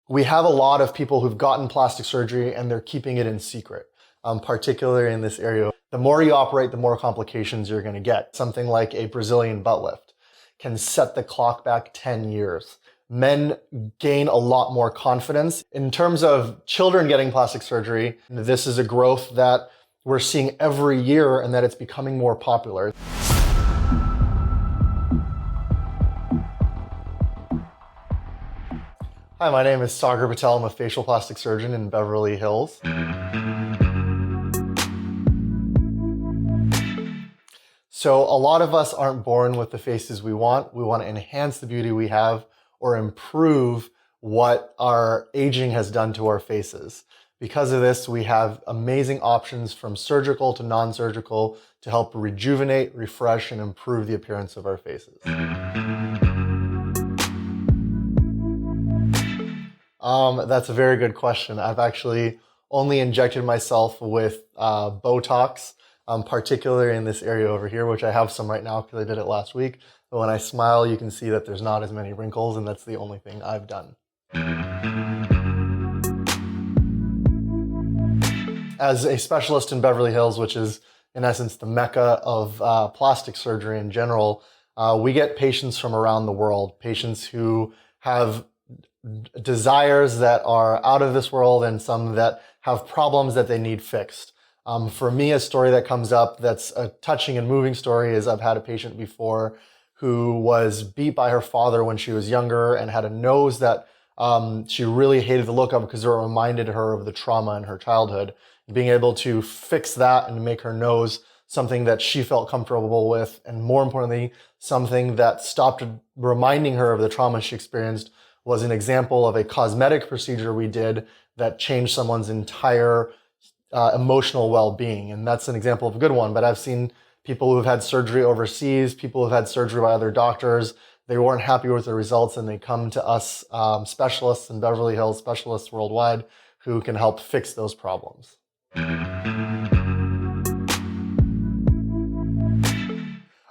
We have a lot of people who've gotten plastic surgery and they're keeping it in secret, particularly in this area. The more you operate, the more complications you're going to get. Something like a Brazilian butt lift can set the clock back 10 years. Men gain a lot more confidence. In terms of children getting plastic surgery, this is a growth that we're seeing every year and that it's becoming more popular. Hi, my name is Sagar Patel. I'm a facial plastic surgeon in Beverly Hills. So a lot of us aren't born with the faces we want. We want to enhance the beauty we have or improve what our aging has done to our faces. Because of this, we have amazing options from surgical to non-surgical to help rejuvenate, refresh, and improve the appearance of our faces. That's a very good question. I've actually only injected myself with Botox, particularly in this area over here, which I have some right now because I did it last week. But when I smile, you can see that there's not as many wrinkles, and that's the only thing I've done. As a specialist in Beverly Hills, which is in essence the mecca of plastic surgery in general, we get patients from around the world, patients who have desires that are out of this world and some that have problems that they need fixed. For me, a story that comes up that's a touching and moving story is I've had a patient before who was beat by her father when she was younger and had a nose that she really hated the look of because it reminded her of the trauma in her childhood. Being able to fix that and make her nose something that she felt comfortable with, and more importantly, something that stopped reminding her of the trauma she experienced, was an example of a cosmetic procedure we did that changed someone's entire emotional well-being. And that's an example of a good one. But I've seen people who have had surgery overseas, people who have had surgery by other doctors. They weren't happy with the results, and they come to us, specialists in Beverly Hills, specialists worldwide, who can help fix those problems.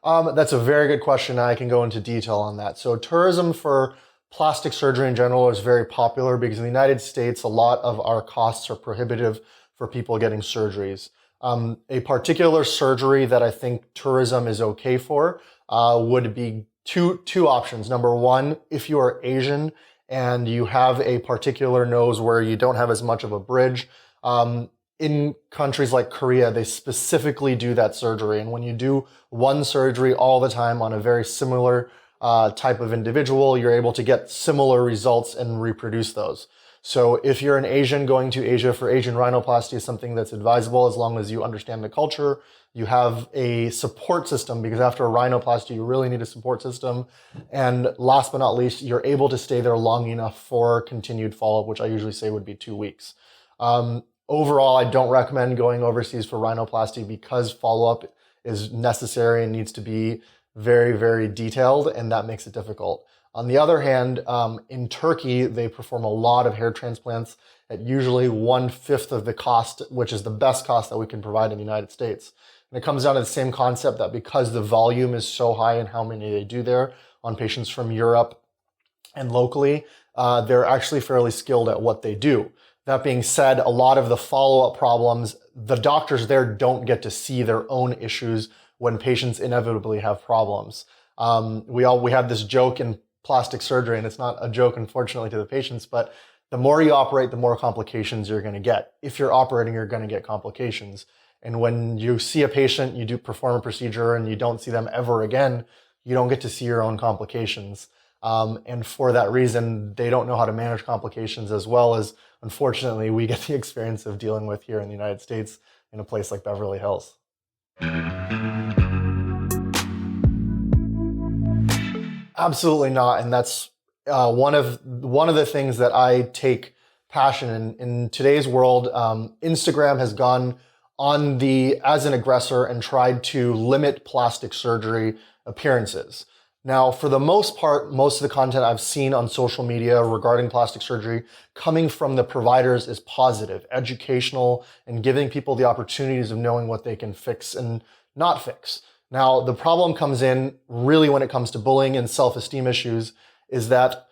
That's a very good question. I can go into detail on that. So tourism for plastic surgery in general is very popular because in the United States, a lot of our costs are prohibitive for people getting surgeries. A particular surgery that I think tourism is okay for would be two options. Number one, if you are Asian and you have a particular nose where you don't have as much of a bridge, in countries like Korea, they specifically do that surgery. And when you do one surgery all the time on a very similar type of individual, you're able to get similar results and reproduce those. So if you're an Asian going to Asia for Asian rhinoplasty is something that's advisable as long as you understand the culture, you have a support system, because after a rhinoplasty, you really need a support system. And last but not least, you're able to stay there long enough for continued follow-up, which I usually say would be 2 weeks. Overall, I don't recommend going overseas for rhinoplasty because follow-up is necessary and needs to be very, very detailed, and that makes it difficult. On the other hand, in Turkey, they perform a lot of hair transplants at usually 1/5 of the cost, which is the best cost that we can provide in the United States. And it comes down to the same concept that because the volume is so high in how many they do there on patients from Europe and locally, they're actually fairly skilled at what they do. That being said, a lot of the follow-up problems, the doctors there don't get to see their own issues when patients inevitably have problems. We have this joke in plastic surgery, and it's not a joke, unfortunately, to the patients, but the more you operate, the more complications you're going to get. If you're operating, you're going to get complications. And when you see a patient, you do perform a procedure, and you don't see them ever again, you don't get to see your own complications. And for that reason, they don't know how to manage complications as well as, unfortunately, we get the experience of dealing with here in the United States in a place like Beverly Hills. Absolutely not. And that's one of the things that I take passion in today's world. Instagram has gone on as an aggressor and tried to limit plastic surgery appearances. Now, for the most part, most of the content I've seen on social media regarding plastic surgery coming from the providers is positive, educational, and giving people the opportunities of knowing what they can fix and not fix. Now, the problem comes in really when it comes to bullying and self-esteem issues is that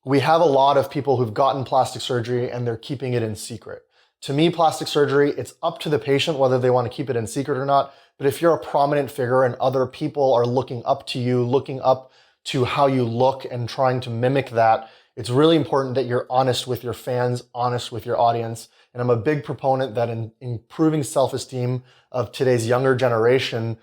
we have a lot of people who've gotten plastic surgery and they're keeping it in secret. To me, plastic surgery, it's up to the patient whether they want to keep it in secret or not. But if you're a prominent figure and other people are looking up to you, looking up to how you look and trying to mimic that, it's really important that you're honest with your fans, honest with your audience. And I'm a big proponent that in improving self-esteem of today's younger generation,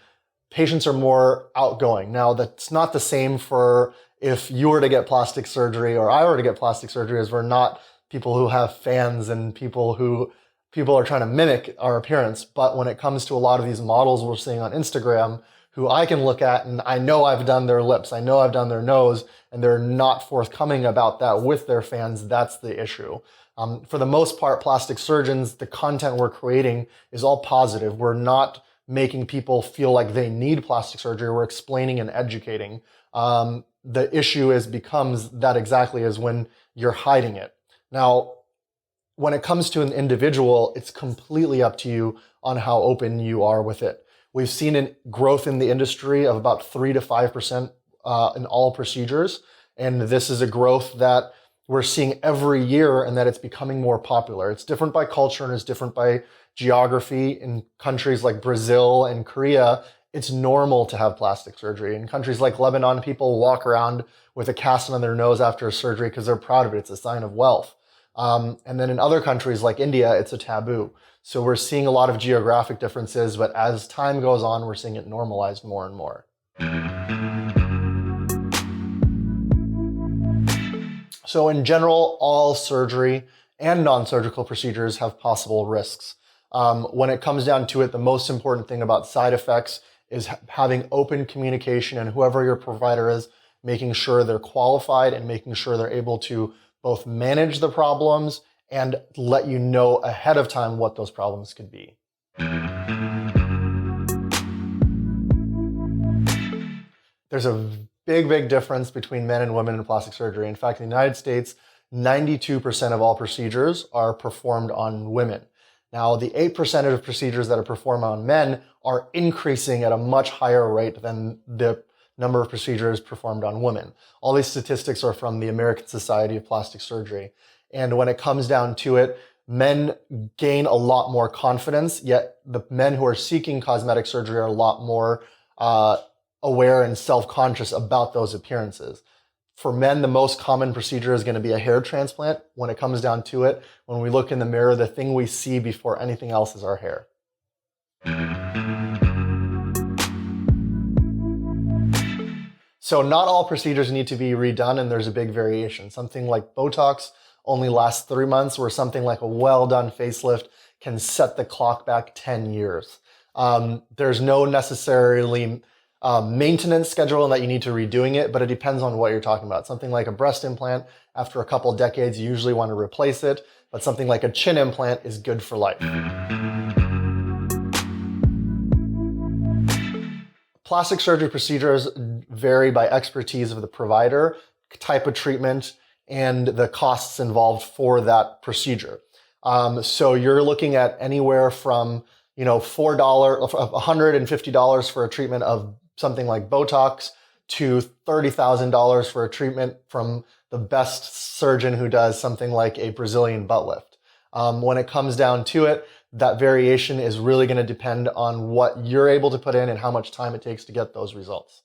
patients are more outgoing. Now, that's not the same for if you were to get plastic surgery or I were to get plastic surgery, as we're not people who have fans and people are trying to mimic our appearance. But when it comes to a lot of these models we're seeing on Instagram, who I can look at and I know I've done their lips, I know I've done their nose, and they're not forthcoming about that with their fans, that's the issue. For the most part, plastic surgeons, the content we're creating is all positive. We're not making people feel like they need plastic surgery. We're explaining and educating. The issue becomes that exactly is when you're hiding it. Now, when it comes to an individual, it's completely up to you on how open you are with it. We've seen a growth in the industry of about 3 to 5% in all procedures. And this is a growth that we're seeing every year and that it's becoming more popular. It's different by culture and it's different by geography. In countries like Brazil and Korea, it's normal to have plastic surgery. In countries like Lebanon, people walk around with a cast on their nose after a surgery because they're proud of it. It's a sign of wealth. And then in other countries like India, it's a taboo. So we're seeing a lot of geographic differences, but as time goes on, we're seeing it normalized more and more. So in general, all surgery and non-surgical procedures have possible risks. When it comes down to it, the most important thing about side effects is having open communication, and whoever your provider is, making sure they're qualified and making sure they're able to both manage the problems and let you know ahead of time what those problems could be. There's a big difference between men and women in plastic surgery. In fact, in the United States, 92% of all procedures are performed on women. Now, the 8% of procedures that are performed on men are increasing at a much higher rate than the number of procedures performed on women. All these statistics are from the American Society of Plastic Surgery. And when it comes down to it, men gain a lot more confidence, yet the men who are seeking cosmetic surgery are a lot more aware and self-conscious about those appearances. For men, the most common procedure is going to be a hair transplant. When it comes down to it, when we look in the mirror, the thing we see before anything else is our hair. So not all procedures need to be redone, and there's a big variation. Something like Botox only lasts 3 months, where something like a well-done facelift can set the clock back 10 years. There's no necessarily maintenance schedule and that you need to redoing it, but it depends on what you're talking about. Something like a breast implant, after a couple decades, you usually want to replace it, but something like a chin implant is good for life. Plastic surgery procedures vary by expertise of the provider, type of treatment, and the costs involved for that procedure. So you're looking at anywhere from $150 for a treatment of something like Botox to $30,000 for a treatment from the best surgeon who does something like a Brazilian butt lift. When it comes down to it, that variation is really going to depend on what you're able to put in and how much time it takes to get those results.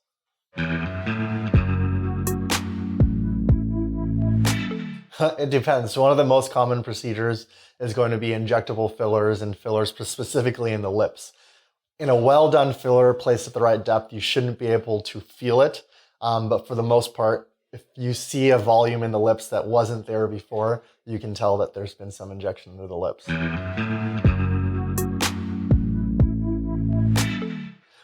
It depends. One of the most common procedures is going to be injectable fillers and fillers specifically in the lips. In a well-done filler placed at the right depth, you shouldn't be able to feel it. But for the most part, if you see a volume in the lips that wasn't there before, you can tell that there's been some injection into the lips.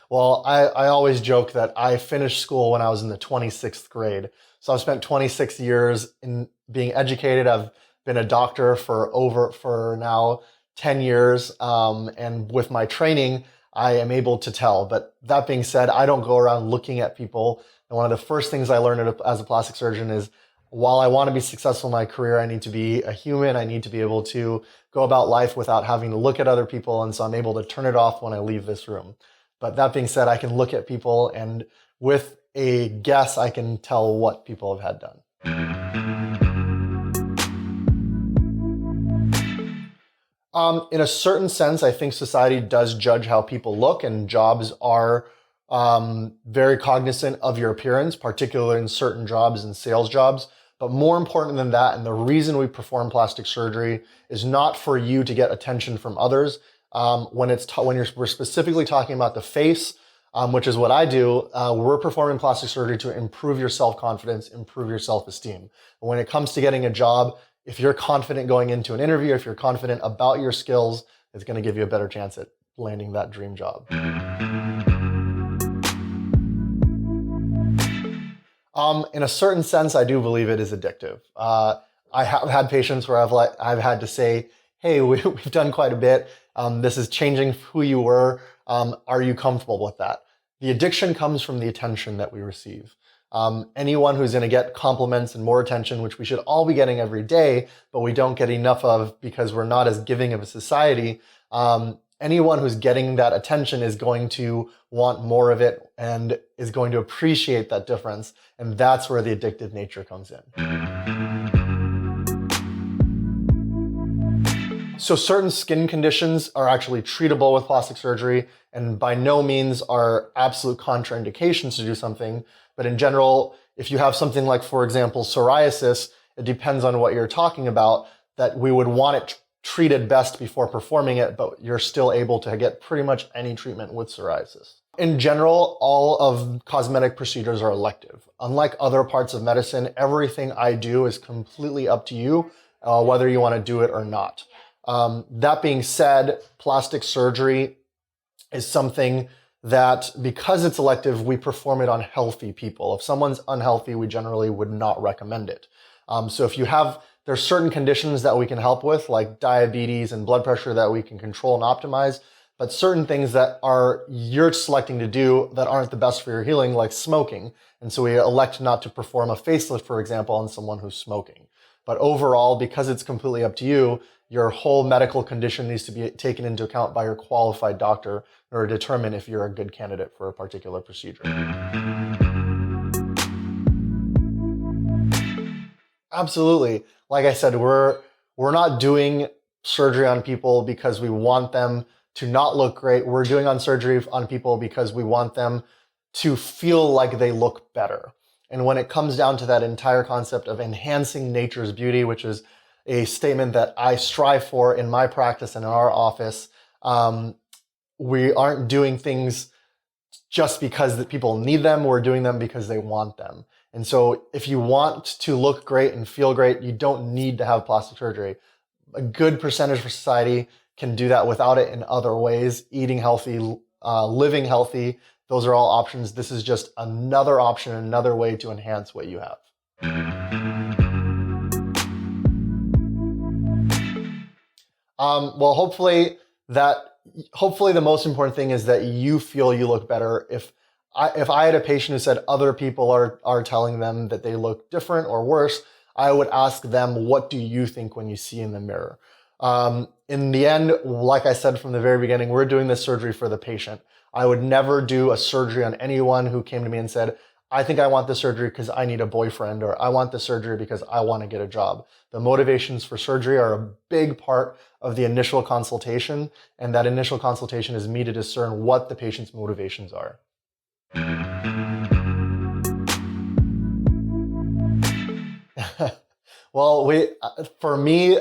Well, I always joke that I finished school when I was in the 26th grade. So I've spent 26 years in being educated. I've been a doctor for now 10 years. And with my training, I am able to tell. But that being said, I don't go around looking at people. And one of the first things I learned as a plastic surgeon is, while I want to be successful in my career, I need to be a human. I need to be able to go about life without having to look at other people. And so I'm able to turn it off when I leave this room. But that being said, I can look at people, and with a guess, I can tell what people have had done. In a certain sense, I think society does judge how people look, and jobs are very cognizant of your appearance, particularly in certain jobs and sales jobs. But more important than that, and the reason we perform plastic surgery is not for you to get attention from others. We're specifically talking about the face, which is what I do, we're performing plastic surgery to improve your self-confidence, improve your self-esteem. When it comes to getting a job, if you're confident going into an interview, if you're confident about your skills, it's going to give you a better chance at landing that dream job. In a certain sense, I do believe it is addictive. I have had patients where I've had to say, hey, we've done quite a bit. This is changing who you were. Are you comfortable with that? The addiction comes from the attention that we receive. Anyone who's going to get compliments and more attention, which we should all be getting every day, but we don't get enough of because we're not as giving of a society, anyone who's getting that attention is going to want more of it and is going to appreciate that difference. And that's where the addictive nature comes in. So certain skin conditions are actually treatable with plastic surgery, and by no means are absolute contraindications to do something. But in general, if you have something like, for example, psoriasis, it depends on what you're talking about, that we would want it treated best before performing it, but you're still able to get pretty much any treatment with psoriasis. In general, all of cosmetic procedures are elective. Unlike other parts of medicine, everything I do is completely up to you, whether you want to do it or not. That being said, plastic surgery is something that, because it's elective, we perform it on healthy people. If someone's unhealthy, we generally would not recommend it. So if there's certain conditions that we can help with, like diabetes and blood pressure, that we can control and optimize, but certain things that you're selecting to do that aren't the best for your healing, like smoking. And so we elect not to perform a facelift, for example, on someone who's smoking. But overall, because it's completely up to you, your whole medical condition needs to be taken into account by your qualified doctor in order to determine if you're a good candidate for a particular procedure. Absolutely. Like I said, we're not doing surgery on people because we want them to not look great. We're doing surgery on people because we want them to feel like they look better. And when it comes down to that entire concept of enhancing nature's beauty, which is a statement that I strive for in my practice and in our office, we aren't doing things just because that people need them. We're doing them because they want them. And so if you want to look great and feel great, you don't need to have plastic surgery. A good percentage for society can do that without it in other ways. Eating healthy, living healthy, those are all options. This is just another option, another way to enhance what you have. Well, hopefully the most important thing is that you feel you look better. If I had a patient who said other people are telling them that they look different or worse, I would ask them, what do you think when you see in the mirror? In the end, like I said from the very beginning, we're doing this surgery for the patient. I would never do a surgery on anyone who came to me and said, I think I want this surgery because I need a boyfriend, or I want this surgery because I want to get a job. The motivations for surgery are a big part of the initial consultation, and that initial consultation is me to discern what the patient's motivations are. Well, for me,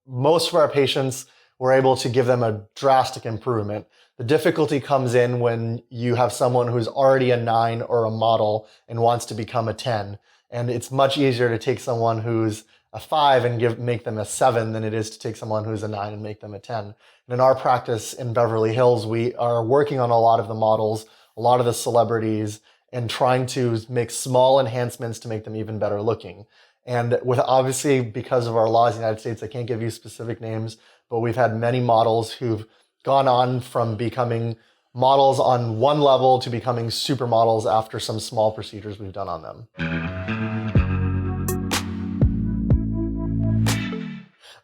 most of our patients, we're able to give them a drastic improvement. The difficulty comes in when you have someone who's already a 9 or a model and wants to become a 10. And it's much easier to take someone who's a 5 and make them a 7 than it is to take someone who's a 9 and make them a 10. And in our practice in Beverly Hills, we are working on a lot of the models, a lot of the celebrities, and trying to make small enhancements to make them even better looking. And obviously, because of our laws in the United States, I can't give you specific names, but we've had many models who've gone on from becoming models on one level to becoming supermodels after some small procedures we've done on them.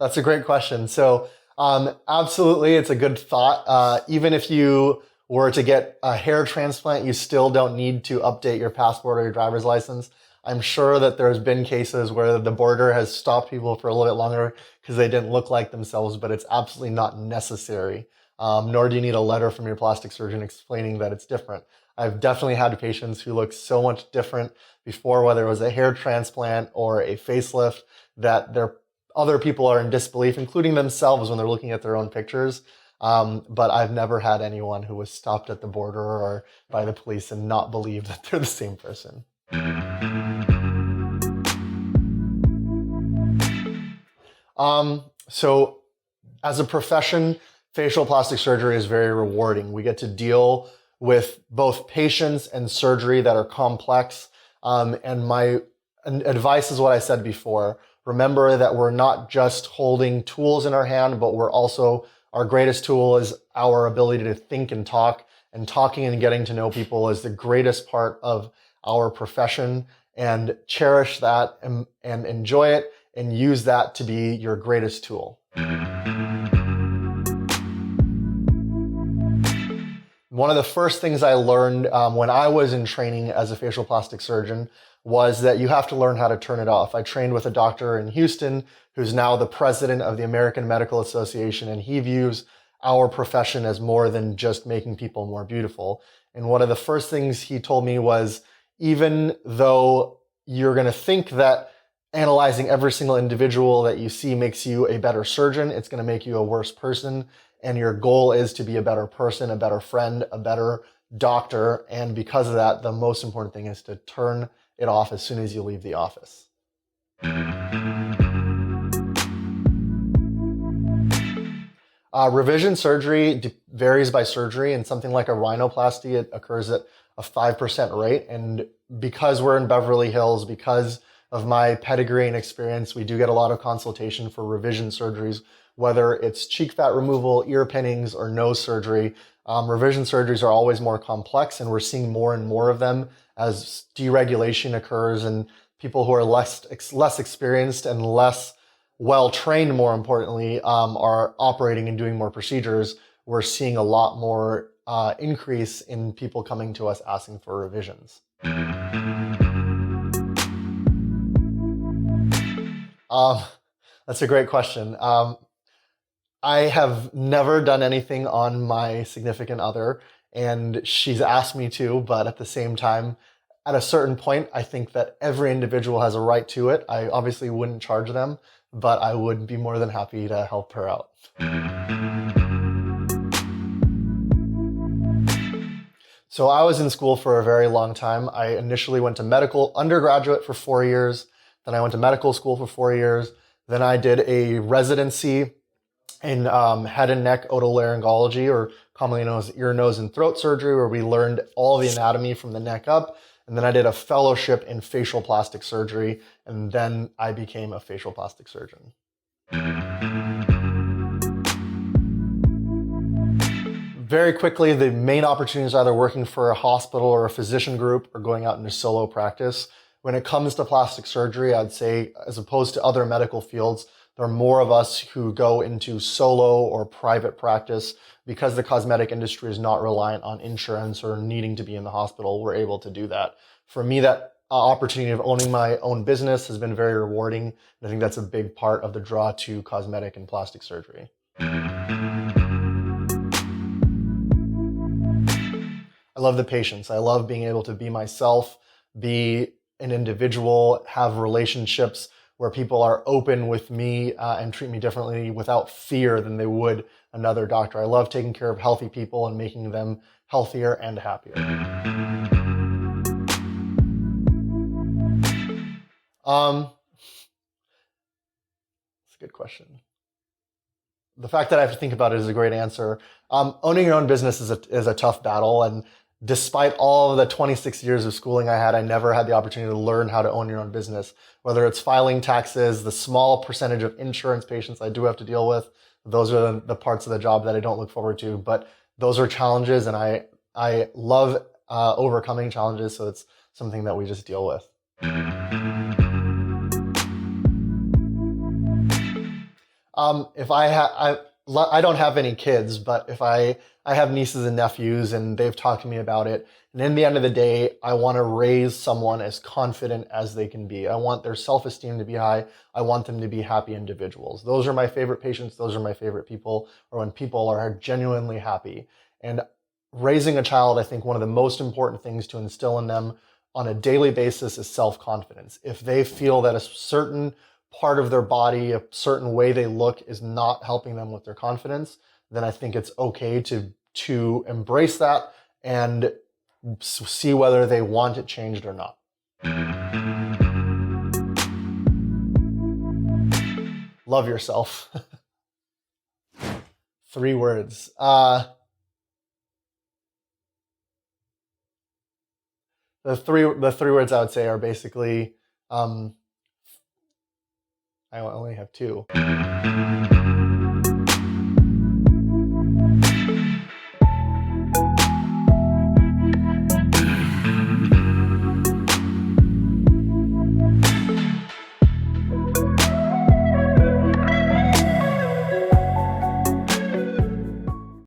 That's a great question. So absolutely, it's a good thought. Even if you were to get a hair transplant, you still don't need to update your passport or your driver's license. I'm sure that there's been cases where the border has stopped people for a little bit longer because they didn't look like themselves, but it's absolutely not necessary. Nor do you need a letter from your plastic surgeon explaining that it's different. I've definitely had patients who look so much different before, whether it was a hair transplant or a facelift, that other people are in disbelief, including themselves when they're looking at their own pictures. But I've never had anyone who was stopped at the border or by the police and not believe that they're the same person. So as a profession, facial plastic surgery is very rewarding. We get to deal with both patients and surgery that are complex. And my advice is what I said before. Remember that we're not just holding tools in our hand, but our greatest tool is our ability to think and talk. And talking and getting to know people is the greatest part of our profession. And cherish that and enjoy it and use that to be your greatest tool. One of the first things I learned when I was in training as a facial plastic surgeon was that you have to learn how to turn it off. I trained with a doctor in Houston who's now the president of the American Medical Association, and he views our profession as more than just making people more beautiful. And one of the first things he told me was, even though you're going to think that analyzing every single individual that you see makes you a better surgeon, it's going to make you a worse person. And your goal is to be a better person, a better friend, a better doctor. And because of that, the most important thing is to turn it off as soon as you leave the office. Revision surgery varies by surgery, and something like a rhinoplasty, it occurs at a 5% rate. And because we're in Beverly Hills, because of my pedigree and experience, we do get a lot of consultation for revision surgeries, whether it's cheek fat removal, ear pinnings, or nose surgery. Revision surgeries are always more complex, and we're seeing more and more of them as deregulation occurs and people who are less experienced and less well-trained, more importantly, are operating and doing more procedures. We're seeing a lot more increase in people coming to us asking for revisions. That's a great question. I have never done anything on my significant other, and she's asked me to, but at the same time, at a certain point, I think that every individual has a right to it. I obviously wouldn't charge them, but I would be more than happy to help her out. So I was in school for a very long time. I initially went to undergraduate for 4 years. Then I went to medical school for 4 years. Then I did a residency in head and neck otolaryngology, or commonly known as ear, nose, and throat surgery, where we learned all the anatomy from the neck up. And then I did a fellowship in facial plastic surgery, and then I became a facial plastic surgeon. Very quickly, the main opportunity is either working for a hospital or a physician group or going out into solo practice. When it comes to plastic surgery, I'd say, as opposed to other medical fields, there are more of us who go into solo or private practice. Because the cosmetic industry is not reliant on insurance or needing to be in the hospital, we're able to do that. For me, that opportunity of owning my own business has been very rewarding. And I think that's a big part of the draw to cosmetic and plastic surgery. I love the patients. I love being able to be myself, be an individual, have relationships where people are open with me and treat me differently without fear than they would another doctor. I love taking care of healthy people and making them healthier and happier. That's a good question. The fact that I have to think about it is a great answer. Owning your own business is a tough battle, and despite all of the 26 years of schooling I had, I never had the opportunity to learn how to own your own business. Whether it's filing taxes, the small percentage of insurance patients I do have to deal with, those are the parts of the job that I don't look forward to. But those are challenges, and I love overcoming challenges, so it's something that we just deal with. I don't have any kids, but if I have nieces and nephews and they've talked to me about it. And in the end of the day, I want to raise someone as confident as they can be. I want their self-esteem to be high. I want them to be happy individuals. Those are my favorite patients. Those are my favorite people, or when people are genuinely happy. And raising a child, I think one of the most important things to instill in them on a daily basis is self-confidence. If they feel that a certain part of their body, a certain way they look is not helping them with their confidence, then I think it's okay to embrace that and see whether they want it changed or not. Love yourself. 3 words. The three words I would say are basically, I only have 2.